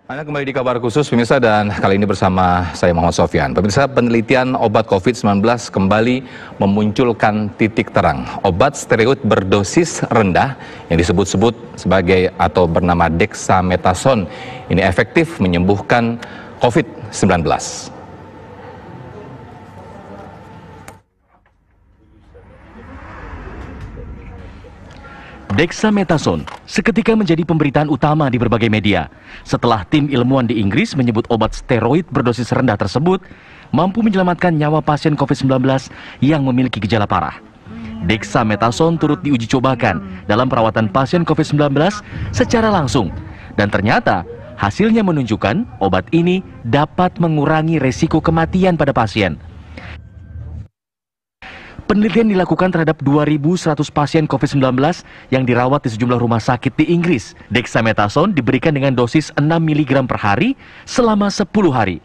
Anda kembali di Kabar Khusus, pemirsa, dan kali ini bersama saya Muhammad Sofyan. Pemirsa, penelitian obat COVID-19 kembali memunculkan titik terang. Obat steroid berdosis rendah yang disebut-sebut sebagai atau bernama dexamethasone ini efektif menyembuhkan COVID-19. Dexamethasone seketika menjadi pemberitaan utama di berbagai media setelah tim ilmuwan di Inggris menyebut obat steroid berdosis rendah tersebut mampu menyelamatkan nyawa pasien COVID-19 yang memiliki gejala parah. Dexamethasone turut diuji cobakan dalam perawatan pasien COVID-19 secara langsung dan ternyata hasilnya menunjukkan obat ini dapat mengurangi resiko kematian pada pasien. Penelitian dilakukan terhadap 2.100 pasien COVID-19 yang dirawat di sejumlah rumah sakit di Inggris. Dexamethasone diberikan dengan dosis 6 mg per hari selama 10 hari.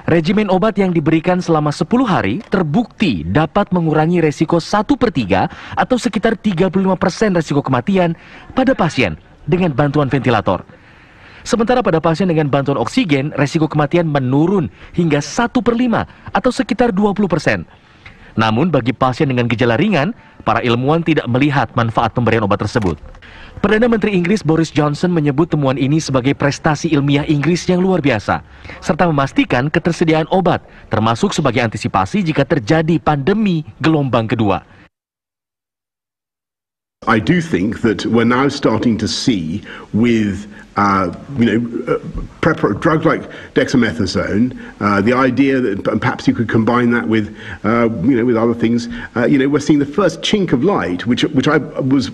Regimen obat yang diberikan selama 10 hari terbukti dapat mengurangi resiko 1/3 atau sekitar 35% resiko kematian pada pasien dengan bantuan ventilator. Sementara pada pasien dengan bantuan oksigen, resiko kematian menurun hingga 1/5 atau sekitar 20%. Namun bagi pasien dengan gejala ringan, para ilmuwan tidak melihat manfaat pemberian obat tersebut. Perdana Menteri Inggris Boris Johnson menyebut temuan ini sebagai prestasi ilmiah Inggris yang luar biasa, serta memastikan ketersediaan obat, termasuk sebagai antisipasi jika terjadi pandemi gelombang kedua. I do think that we're now starting to see with drugs like dexamethasone, the idea that perhaps you could combine that with with other things. We're seeing the first chink of light, which I was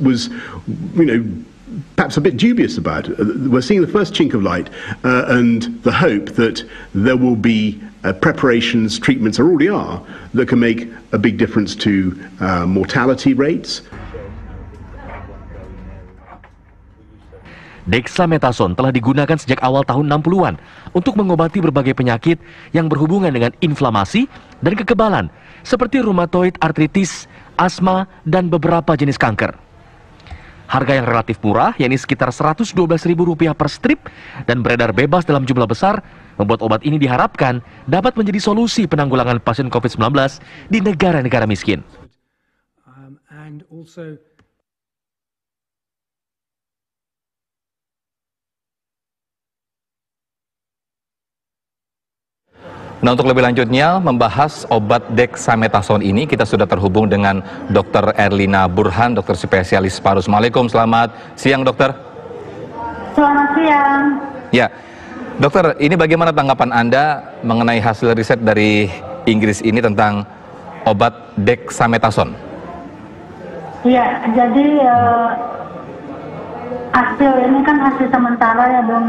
perhaps a bit dubious about. We're seeing the first chink of light, and the hope that there will be preparations, treatments, there already are, that can make a big difference to mortality rates. Dexamethasone telah digunakan sejak awal tahun 60-an untuk mengobati berbagai penyakit yang berhubungan dengan inflamasi dan kekebalan, seperti rheumatoid arthritis, asma, dan beberapa jenis kanker. Harga yang relatif murah, yakni sekitar Rp112.000 per strip, dan beredar bebas dalam jumlah besar, membuat obat ini diharapkan dapat menjadi solusi penanggulangan pasien COVID-19 di negara-negara miskin. Nah, untuk lebih lanjutnya membahas obat dexamethasone ini kita sudah terhubung dengan Dr. Erlina Burhan, dokter spesialis paru. Assalamualaikum, selamat siang dokter. Selamat siang. Ya, dokter, ini bagaimana tanggapan Anda mengenai hasil riset dari Inggris ini tentang obat dexamethasone? Iya, jadi hasil ini kan hasil sementara ya, belum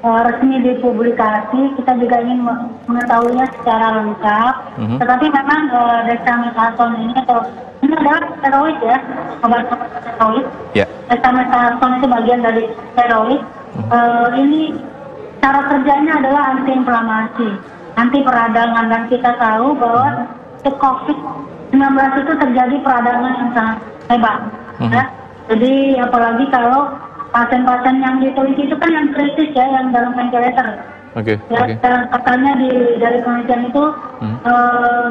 resmi dipublikasi. Kita juga ingin mengetahuinya secara lengkap. Tetapi memang dexamethasone ini adalah steroid ya, obat steroid. Yeah. Dexamethasone itu bagian dari steroid. Ini cara kerjanya adalah antiinflamasi, anti peradangan, dan kita tahu bahwa COVID-19 itu terjadi peradangan yang sangat hebat. Ya. Jadi apalagi kalau pasien-pasien yang diteliti itu kan yang kritis ya, yang dalam ventilator. Katanya dari penelitian itu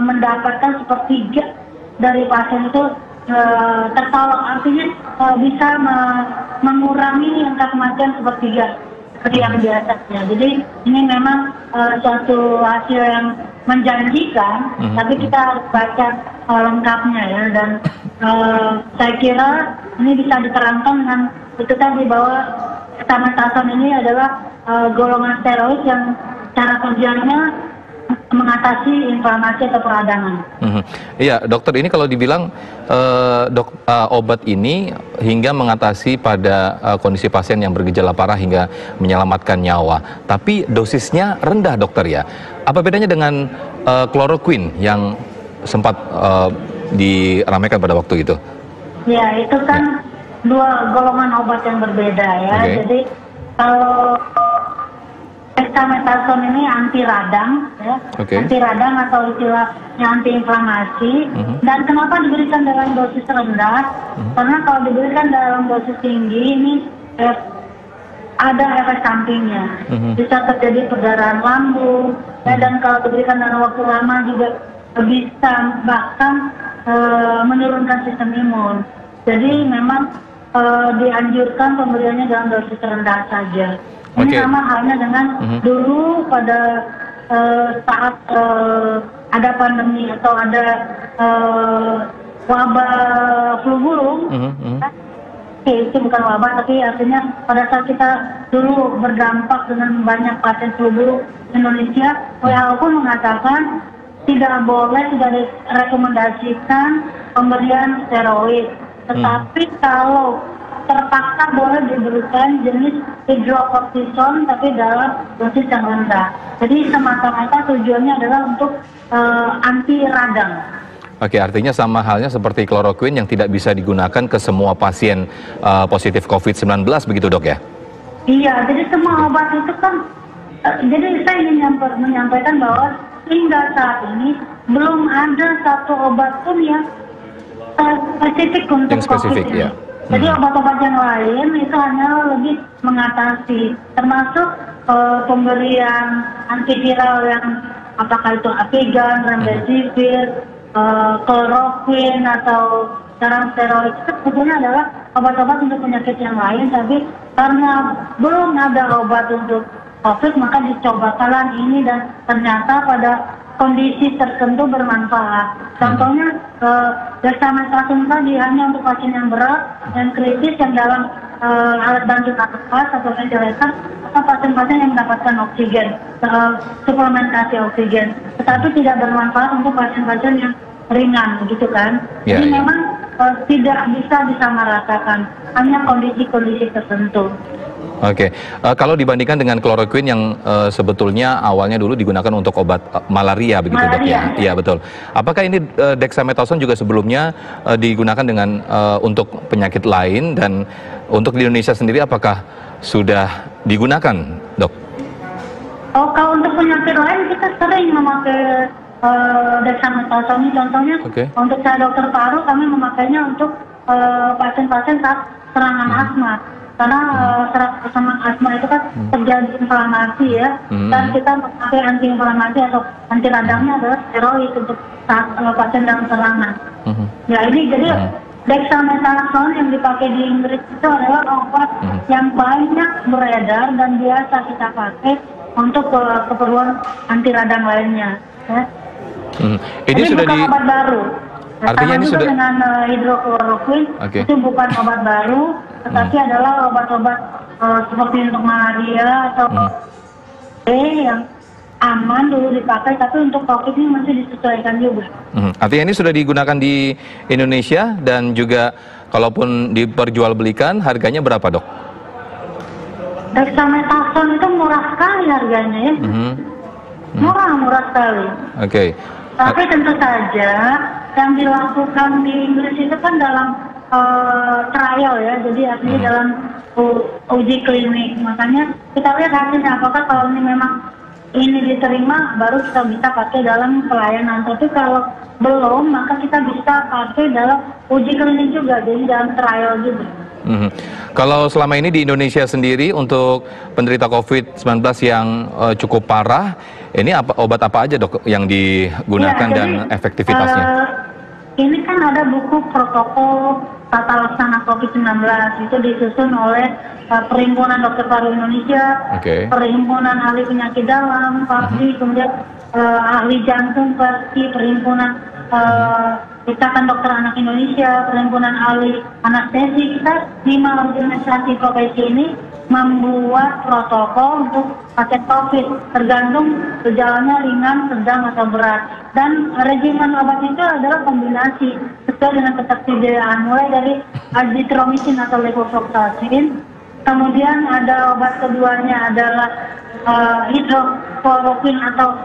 mendapatkan 1/3 dari pasien itu tertolong, artinya bisa mengurangi angka kematian 1/3 seperti yang biasa. Ya. Jadi ini memang suatu hasil yang menjanjikan, tapi kita harus baca lengkapnya ya, dan saya kira ini bisa diterangkan dengan itu tadi bahwa dexamethasone ini adalah golongan steroid yang cara kerjanya mengatasi inflamasi atau peradangan. Iya, dokter, ini kalau dibilang obat ini hingga mengatasi pada kondisi pasien yang bergejala parah hingga menyelamatkan nyawa, tapi dosisnya rendah dokter ya. Apa bedanya dengan chloroquine yang sempat diramaikan pada waktu itu? Ya, itu kan dua golongan obat yang berbeda ya. Jadi kalau dexamethasone ini anti radang ya, anti radang atau istilahnya anti inflamasi. Dan kenapa diberikan dalam dosis rendah? Karena kalau diberikan dalam dosis tinggi ini ada efek sampingnya. Bisa terjadi perdarahan lambung, dan kalau diberikan dalam waktu lama juga bisa bahkan menurunkan sistem imun. Jadi memang dianjurkan pemberiannya dalam dosis rendah saja. Ini sama halnya dengan dulu pada saat ada pandemi atau ada wabah flu burung. Itu bukan wabah, tapi artinya pada saat kita dulu berdampak dengan banyak pasien flu burung di Indonesia, WHO pun mengatakan tidak direkomendasikan pemberian steroid. Tetapi kalau terpaksa boleh diberikan jenis hidrokortison tapi dalam dosis yang rendah. Jadi semata-mata tujuannya adalah untuk anti radang. Oke, artinya sama halnya seperti kloroquine yang tidak bisa digunakan ke semua pasien positif COVID-19 begitu, Dok ya? Iya, jadi semua obat itu kan, jadi saya ingin menyampaikan bahwa hingga saat ini belum ada satu obat pun yang spesifik untuk COVID ini. Ya. Jadi obat-obat yang lain itu hanya lebih mengatasi, termasuk pemberian antiviral yang apakah itu Apigan, Remdesivir, kloroquine atau sekarang steroid itu sebetulnya adalah obat-obat untuk penyakit yang lain, tapi karena belum ada obat untuk COVID maka dicobakan ini dan ternyata pada kondisi tertentu bermanfaat. Contohnya dexamethasone tadi hanya untuk pasien yang berat dan kritis yang dalam alat bantu nafas atau ventilator atau pasien-pasien yang mendapatkan oksigen, suplementasi oksigen. Tetapi tidak bermanfaat untuk pasien-pasien yang ringan, gitu kan? Jadi memang tidak bisa disamaratakan, hanya kondisi-kondisi tertentu. Oke, kalau dibandingkan dengan kloroquine yang sebetulnya awalnya dulu digunakan untuk obat malaria begitu, Dok ya? Iya, betul. Apakah ini dexamethasone juga sebelumnya digunakan dengan untuk penyakit lain, dan untuk di Indonesia sendiri apakah sudah digunakan, Dok? Oh, kalau untuk penyakit lain kita sering memakai dexamethasone. Contohnya untuk saya dokter paru kami memakainya untuk pasien-pasien saat serangan asma. Karena serangan asma itu kan terjadi inflamasi ya, dan kita memakai antiinflamasi atau anti radangnya adalah steroid untuk saat pasien dalam serangan. Ya ini jadi dexamethasone yang dipakai di Inggris itu adalah obat yang banyak beredar dan biasa kita pakai untuk keperluan anti radang lainnya. Ya. Ini sudah bukan obat baru. Artinya ini sudah dengan hidrokloroquine itu bukan obat baru, tetapi adalah obat-obat seperti untuk malaria atau yang aman dulu dipakai, tapi untuk COVID ini masih disesuaikan juga. Artinya ini sudah digunakan di Indonesia dan juga kalaupun diperjualbelikan harganya berapa, Dok? Dexamethasone itu murah sekali harganya ya. Murah sekali. Oke. Tapi tentu saja yang dilakukan di Inggris itu kan dalam trial ya, jadi artinya dalam uji klinik. Makanya kita lihat hasilnya, apakah kalau ini memang ini diterima baru kita bisa pakai dalam pelayanan. Tapi kalau belum maka kita bisa pakai dalam uji klinik juga, jadi dalam trial juga. Kalau selama ini di Indonesia sendiri untuk penderita COVID-19 yang cukup parah, ini obat apa aja, Dok, yang digunakan dan efektivitasnya? Ini kan ada buku protokol tata laksana COVID-19, itu disusun oleh Perhimpunan Dokter Paru Indonesia, Perhimpunan Ahli Penyakit Dalam, PAPDI, kemudian Ahli Jantung, PAPDI, Perhimpunan Ikatan Dokter Anak Indonesia, Perhimpunan Ahli Anestesi. Kita 5 organisasi profesi ini membuat protokol untuk pasien COVID, tergantung gejalanya ringan, sedang atau berat. Dan regimen obat itu adalah kombinasi sesuai dengan ketersediaan, mulai dari azithromycin atau levofloxacin, kemudian ada obat keduanya adalah hidrokloroquine atau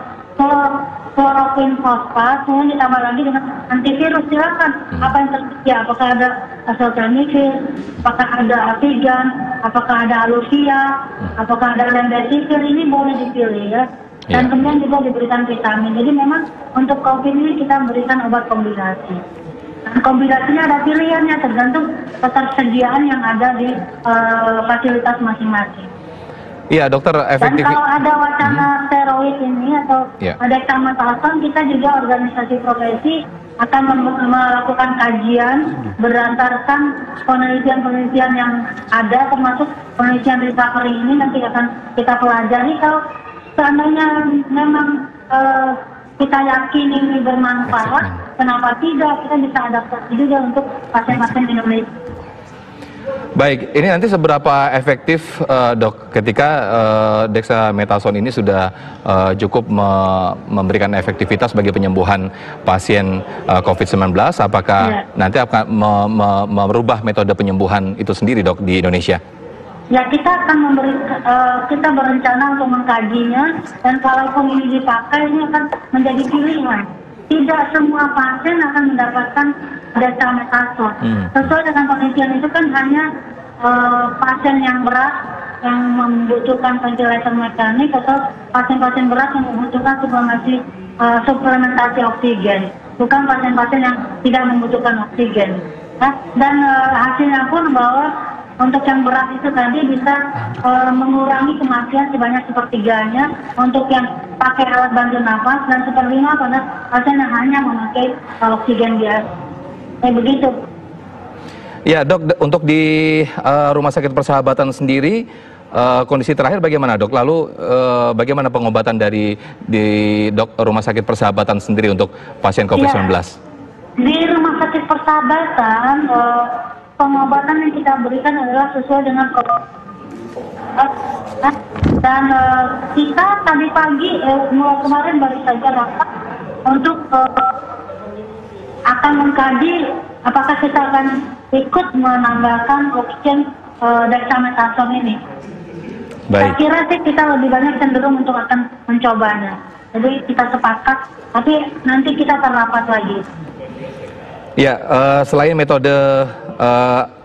kloroquine fosfat, kemudian ditambah lagi dengan antivirus. Silakan apa yang tersedia, apakah ada asaltamivir, apakah ada Apigan, apakah ada Aluvia, apakah ada Remdesivir, ini boleh dipilih ya. Dan kemudian juga diberikan vitamin. Jadi memang untuk COVID ini kita berikan obat kombinasi. Dan kombinasinya ada pilihannya tergantung ketersediaan yang ada di fasilitas masing-masing. Iya, dokter, Dan efektif. kalau ada wacana steroid ini atau Ya. dexamethasone, kita juga organisasi profesi akan melakukan kajian berdasarkan penelitian-penelitian yang ada, termasuk penelitian recovery ini nanti akan kita pelajari. Kalau seandainya memang kita yakin ini bermanfaat, kenapa tidak? Kita bisa adaptasi juga untuk pasien-pasien Indonesia. Baik, ini nanti seberapa efektif dok ketika dexamethasone ini sudah cukup memberikan efektivitas bagi penyembuhan pasien COVID-19, apakah nanti akan merubah metode penyembuhan itu sendiri dok di Indonesia? Ya, kita akan kita berencana untuk mengkajinya, dan kalaupun ini dipakai, ini akan menjadi pilihan. Tidak semua pasien akan mendapatkan dexamethasone. Sesuai dengan penelitian itu kan hanya pasien yang berat yang membutuhkan ventilator mekanik atau pasien-pasien berat yang membutuhkan suplementasi oksigen, bukan pasien-pasien yang tidak membutuhkan oksigen. Dan hasilnya pun bahwa untuk yang berat itu tadi bisa mengurangi kematian sebanyak sepertiganya untuk yang pakai alat bantu nafas, dan seperlima pada pasien yang hanya memakai oksigen biasa. Begitu. Ya dok, untuk di Rumah Sakit Persahabatan sendiri kondisi terakhir bagaimana dok? Lalu bagaimana pengobatan di Rumah Sakit Persahabatan sendiri untuk pasien COVID-19? Ya, di Rumah Sakit Persahabatan pengobatan yang kita berikan adalah sesuai dengan dan kita tadi pagi mulai kemarin baru saja rapat untuk akan mengkaji apakah kita akan ikut menambahkan oksigen dexamethasone ini. Saya kira sih kita lebih banyak cenderung untuk akan mencobanya. Jadi kita sepakat, tapi nanti kita akan rapat lagi. Ya, selain metode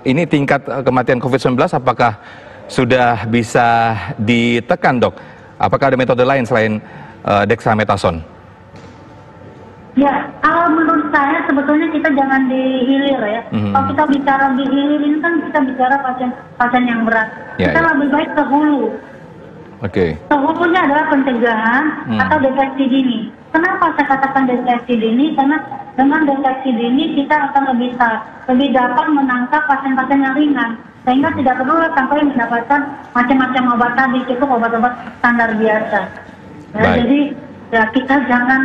ini tingkat kematian COVID-19 apakah sudah bisa ditekan dok? Apakah ada metode lain selain dexamethasone? Ya, kalau menurut saya sebetulnya kita jangan dihilir ya. Kalau kita bicara dihilir ini kan kita bicara pasien yang berat. Kita lebih baik ke hulu. Oke. Ke hulunya adalah pencegahan atau deteksi dini. Kenapa saya katakan deteksi dini? Karena dengan deteksi dini kita akan lebih dapat menangkap pasien-pasien yang ringan, sehingga tidak perlu sampai mendapatkan macam-macam obat tadi, cukup obat-obat standar biasa. Jadi ya, kita jangan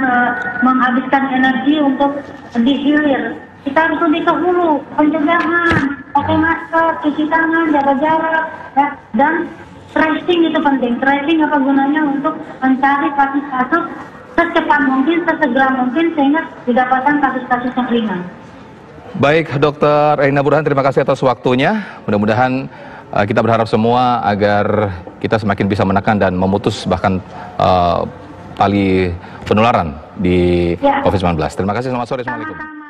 menghabiskan energi untuk dihilir. Kita harus lebih ke hulu, pencegahan, pakai masker, cuci tangan, jaga jarak, ya. Dan tracing itu penting. Tracing apa gunanya? Untuk mencari kasus-kasus secepat mungkin, sesegera mungkin, sehingga didapatkan kasus-kasus yang ringan. Baik, Dr. Erlina Burhan, terima kasih atas waktunya. Mudah-mudahan kita berharap semua agar kita semakin bisa menekan dan memutus bahkan tali penularan di COVID-19. Terima kasih, selamat sore. Assalamualaikum.